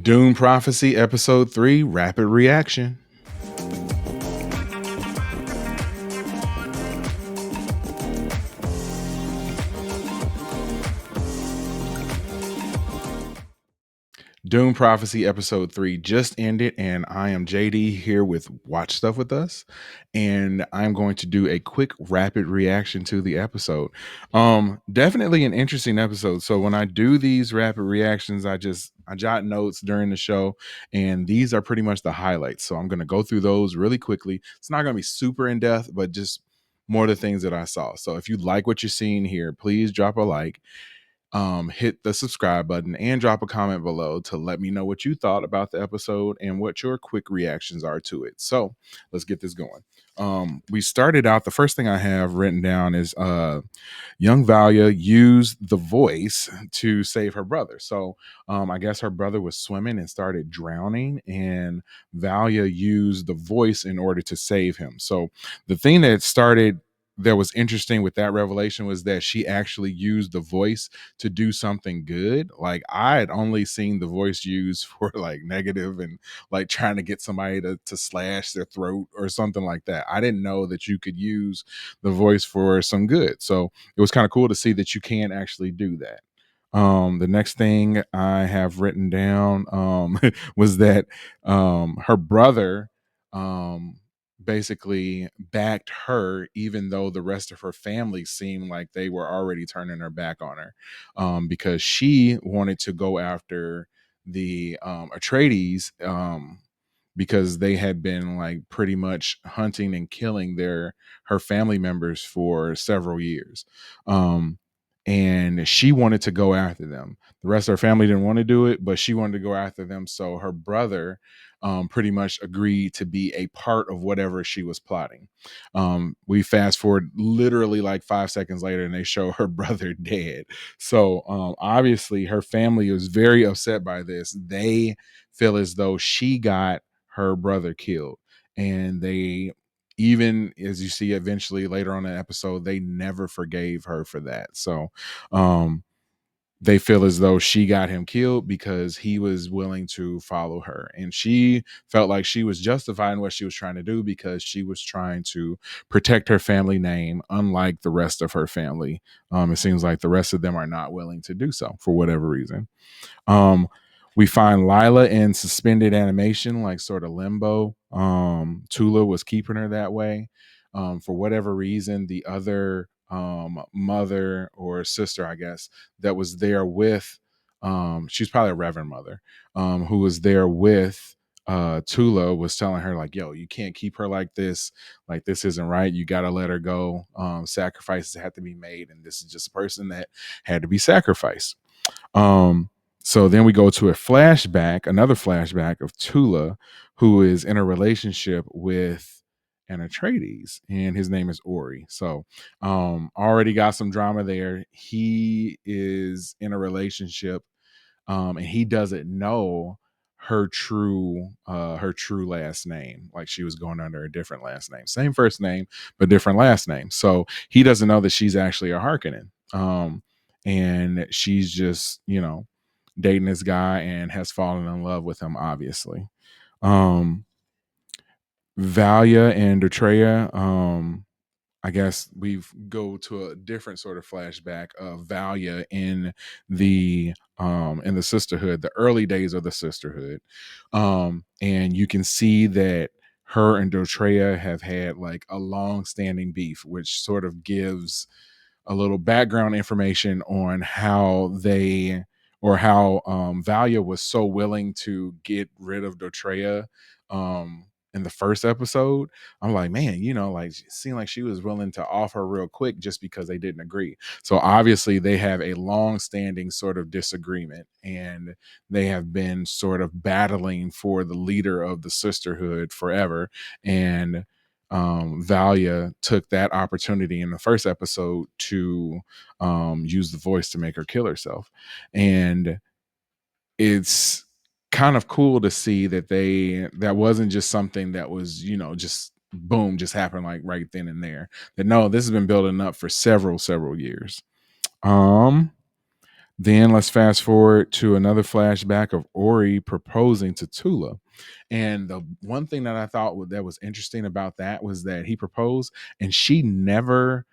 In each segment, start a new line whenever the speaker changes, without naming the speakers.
Dune Prophecy, Episode 3, Rapid Reaction. Dune Prophecy Episode 3 just ended, and I am JD here with Watch Stuff with Us. And I'm going to do a quick rapid reaction to the episode. Definitely an interesting episode. So when I do these rapid reactions, I jot notes during the show, and these are pretty much the highlights. So I'm gonna go through those really quickly. It's not gonna be super in depth, but just more of the things that I saw. So if you like what you're seeing here, please drop a like, hit the subscribe button, and drop a comment below to let me know what you thought about the episode and what your quick reactions are to it. So let's get this going. We started out, the first thing I have written down is young Valia used the voice to save her brother. So I guess her brother was swimming and started drowning, and Valia used the voice in order to save him. So the thing that was interesting with that revelation was that she actually used the voice to do something good. Like, I had only seen the voice used for like negative and like trying to get somebody to slash their throat or something like that. I didn't know that you could use the voice for some good. So it was kind of cool to see that you can actually do that. The next thing I have written down was that her brother um, basically backed her, even though the rest of her family seemed like they were already turning her back on her, because she wanted to go after the Atreides, because they had been like pretty much hunting and killing her family members for several years. Um, and she wanted to go after them. The rest of her family didn't want to do it, but she wanted to go after them. So her brother pretty much agreed to be a part of whatever she was plotting. We fast forward literally like 5 seconds later, and they show her brother dead. So obviously, her family was very upset by this. They feel as though she got her brother killed, and they, even as you see eventually later on in the episode, they never forgave her for that. So they feel as though she got him killed because he was willing to follow her, and she felt like she was justifying what she was trying to do because she was trying to protect her family name, unlike the rest of her family. It seems like the rest of them are not willing to do so for whatever reason. um we find Lila in suspended animation, like sort of limbo. Tula was keeping her that way. For whatever reason, the other mother or sister, I guess, that was there with, she's probably a reverend mother, who was there with Tula, was telling her like, yo, you can't keep her like this. Like, this isn't right. You got to let her go. Sacrifices have to be made, and this is just a person that had to be sacrificed. um so then we go to another flashback of Tula, who is in a relationship with an Atreides, and his name is Ori. So already got some drama there. He is in a relationship, and he doesn't know her true last name. Like, she was going under a different last name, same first name but different last name. So he doesn't know that she's actually a Harkonnen. And she's just, dating this guy and has fallen in love with him, obviously. um Valia and Dutrea, I guess we go to a different sort of flashback of Valia in the sisterhood, the early days of the sisterhood. And you can see that her and Dotrea have had like a long standing beef, which sort of gives a little background information on how they, or how Valia was so willing to get rid of Dotrea in the first episode. I'm like, man, like, it seemed like she was willing to off her real quick just because they didn't agree. So obviously they have a long standing sort of disagreement, and they have been sort of battling for the leader of the sisterhood forever. And Valia took that opportunity in the first episode to use the voice to make her kill herself. And it's kind of cool to see that that wasn't just something that was, just boom, just happened like right then and there. That, no, this has been building up for several years. um Then let's fast forward to another flashback of Ori proposing to Tula. And the one thing that I thought that was interesting about that was that he proposed and she never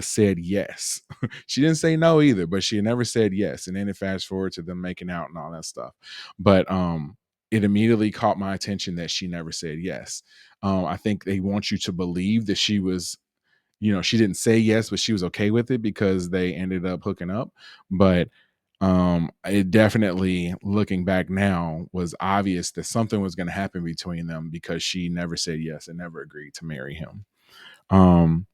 said yes. She didn't say no either, but she never said yes. And then it fast forward to them making out and all that stuff. But it immediately caught my attention that she never said yes. I think they want you to believe that she was, she didn't say yes, but she was okay with it because they ended up hooking up. But it definitely, looking back now, was obvious that something was going to happen between them because she never said yes and never agreed to marry him. um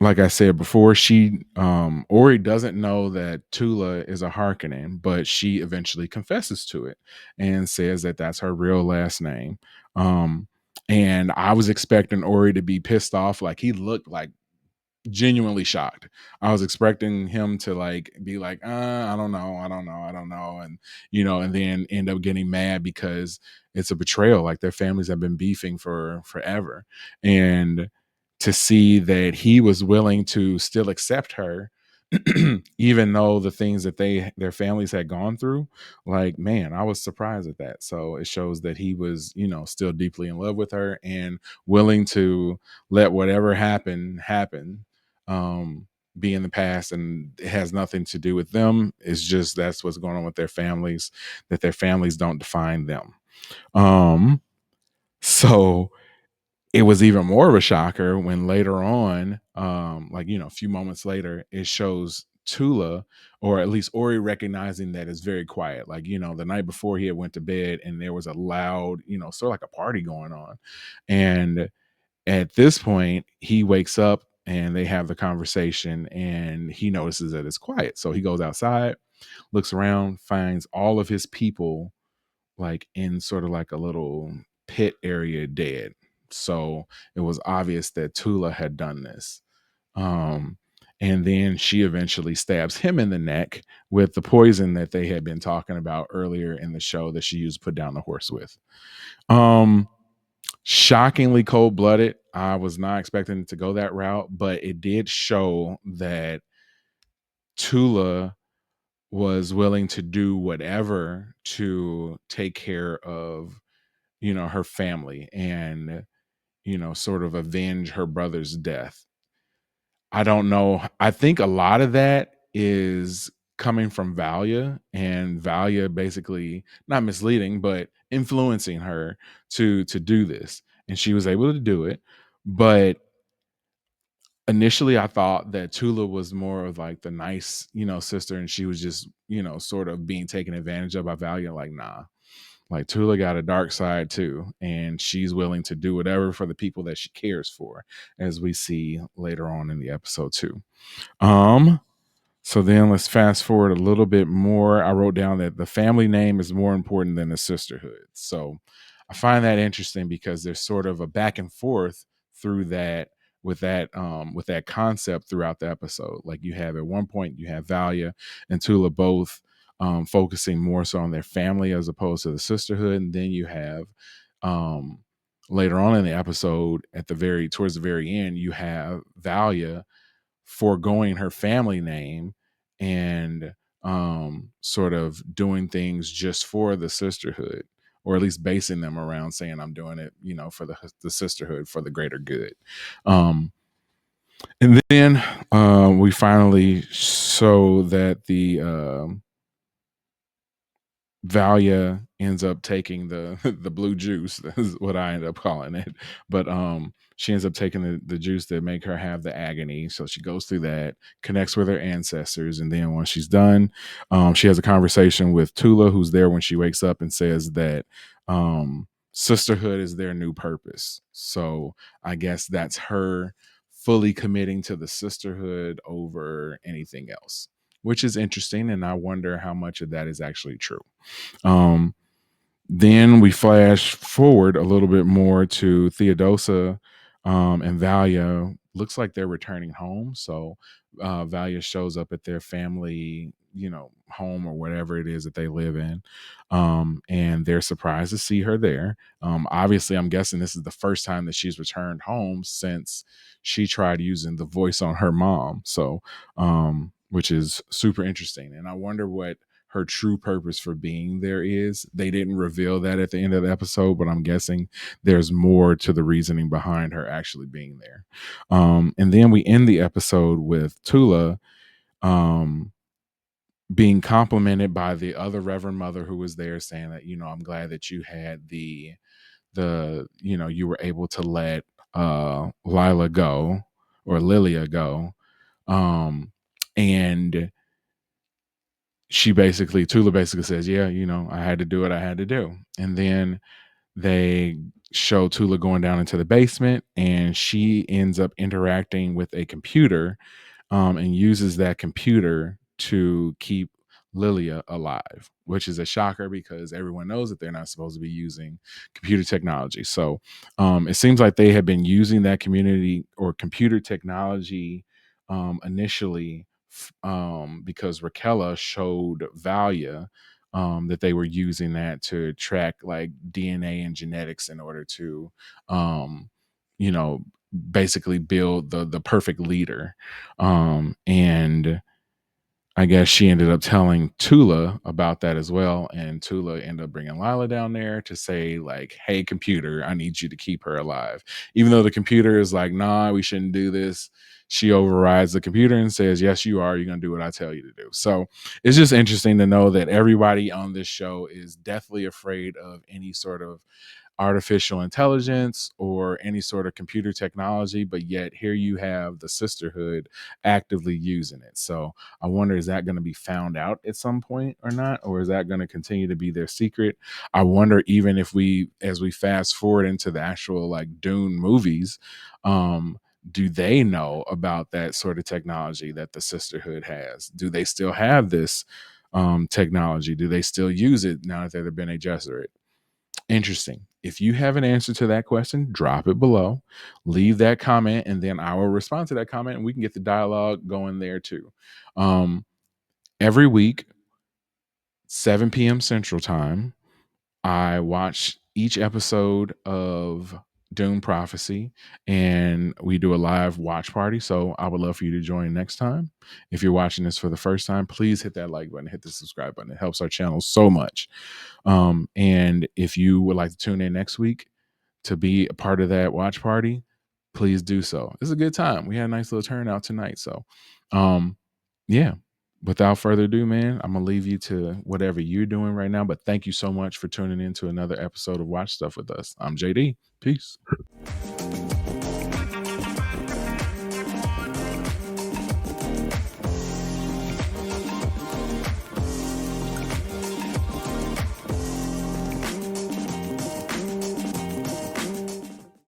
like I said before, she Ori doesn't know that Tula is a Harkonnen, but she eventually confesses to it and says that that's her real last name. Um and I was expecting Ori to be pissed off. Like, he looked like genuinely shocked. I was expecting him to be like, I don't know, and and then end up getting mad because it's a betrayal. Like, their families have been beefing for forever, and to see that he was willing to still accept her, even though the things that their families had gone through, like, man, I was surprised at that. So it shows that he was, still deeply in love with her and willing to let whatever happen, um, be in the past, and it has nothing to do with them. It's just that's what's going on with their families, that their families don't define them. Um, so it was even more of a shocker when later on, a few moments later, it shows Tula, or at least Ori, recognizing that it's very quiet. Like, the night before he had went to bed and there was a loud, sort of like a party going on. And at this point, he wakes up and they have the conversation and he notices that it's quiet. So he goes outside, looks around, finds all of his people like in sort of like a little pit area dead. So it was obvious that Tula had done this. Um, and then she eventually stabs him in the neck with the poison that they had been talking about earlier in the show that she used to put down the horse with. Um, Shockingly cold blooded. I was not expecting it to go that route, but it did show that Tula was willing to do whatever to take care of, her family and, sort of avenge her brother's death. I don't know. I think a lot of that is coming from Valia, and Valia basically not misleading, but influencing her to do this. And she was able to do it. But initially I thought that Tula was more of like the nice, sister, and she was just, sort of being taken advantage of by Valia. Like, nah. Like, Tula got a dark side too, and she's willing to do whatever for the people that she cares for, as we see later on in the episode too. Um, so then let's fast forward a little bit more. I wrote down that the family name is more important than the sisterhood. So I find that interesting because there's sort of a back and forth through that, with that concept throughout the episode. Like, you have, at one point, you have Valia and Tula both focusing more so on their family as opposed to the sisterhood. And then you have, um later on in the episode, towards the very end, you have Valia foregoing her family name and sort of doing things just for the sisterhood, or at least basing them around saying, I'm doing it, for the sisterhood, for the greater good. um and then we finally show that the Valia ends up taking the the blue juice. Is what I end up calling it. But she ends up taking the juice that make her have the agony. So she goes through that, connects with her ancestors, and then once she's done, she has a conversation with Tula, who's there when she wakes up, and says that sisterhood is their new purpose. So I guess that's her fully committing to the sisterhood over anything else, which is interesting. And I wonder how much of that is actually true. Um, then we flash forward a little bit more to Theodosa and Valia. Looks like they're returning home. So Valia shows up at their family, home or whatever it is that they live in. And they're surprised to see her there. Obviously, I'm guessing this is the first time that she's returned home since she tried using the voice on her mom. So which is super interesting. And I wonder what her true purpose for being there is. They didn't reveal that at the end of the episode, but I'm guessing there's more to the reasoning behind her actually being there. And then we end the episode with Tula um, being complimented by the other Reverend Mother who was there, saying that, I'm glad that you had you were able to let Lila go, or Lilia go. And Tula basically says, yeah, I had to do what I had to do. And then they show Tula going down into the basement, and she ends up interacting with a computer, and uses that computer to keep Lilia alive, which is a shocker because everyone knows that they're not supposed to be using computer technology. So it seems like they had been using that community or computer technology initially because Raquella showed Valia that they were using that to track like DNA and genetics in order to, you know, basically build the perfect leader. And I guess she ended up telling Tula about that as well, and Tula ended up bringing Lila down there to say like, "Hey, computer, I need you to keep her alive." Even though the computer is like, "Nah, we shouldn't do this," she overrides the computer and says, "Yes, you are. You're gonna do what I tell you to do." So it's just interesting to know that everybody on this show is deathly afraid of any sort of artificial intelligence or any sort of computer technology, but yet here you have the sisterhood actively using it. So I wonder, is that going to be found out at some point or not, or is that going to continue to be their secret? I wonder, even if as we fast forward into the actual like Dune movies, do they know about that sort of technology that the sisterhood has? Do they still have this technology? Do they still use it now that they're Bene Gesserit? Interesting. If you have an answer to that question, drop it below. Leave that comment, and then I will respond to that comment, and we can get the dialogue going there too. Um, every week, 7 p.m. Central Time, I watch each episode of Dune Prophecy, and we do a live watch party. So I would love for you to join next time. If you're watching this for the first time, please hit that like button, hit the subscribe button. It helps our channel so much. And if you would like to tune in next week to be a part of that watch party, please do so. It's a good time. We had a nice little turnout tonight. So, yeah, without further ado, man, I'm going to leave you to whatever you're doing right now. But thank you so much for tuning in to another episode of Watch Stuff with us. I'm JD. Peace.